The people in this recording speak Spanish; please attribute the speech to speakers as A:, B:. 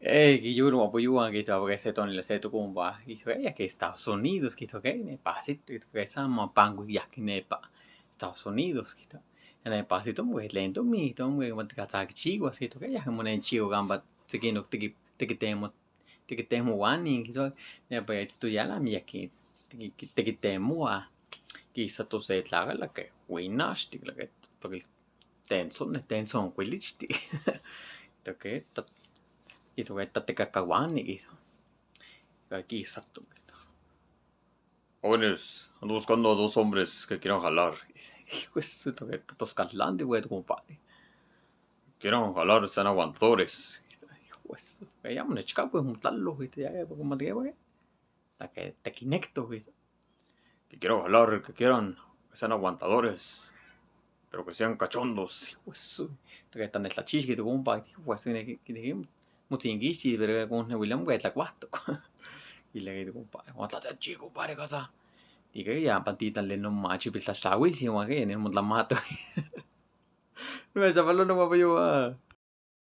A: Que yo no apoyo que porque se ton le se to kumba. Y fue que Estados Unidos que to que ne pasito que sama pangu ya que ne pa Estados Unidos que to. Ne pasito muy lento mi to muy mat ka sa chigo así to que ya como ne chigo gamba se que no te que temo wani que to ne pa estudiar la mi aquí te que temo a que sa to se la que winash la que porque tenson quilich to que itu että tekakawani aquí exacto. Jóvenes, ando buscando a dos hombres que quieran jalar. Hijo de su toque, toscalante, güey, compadre. Quieran jalar, sean aguantadores. Hijo de su, ya me chica, pues, juntarlos, güey, ya, como te digo, güey. Te conecto, güey. Que quieran jalar, que quieran, que sean aguantadores, pero que sean cachondos. Hijo de su, que están en la chichi, tu compadre. Hijo de su, que dijimos, mutingichi, pero con un William, güey, la cuarto. Y le digo, compadre, ¿cómo estás, chico, compadre, casa? Diga ya, pantitan le no macho, pista stawil, si mo, que, ni mo la mato. No me está falando, no me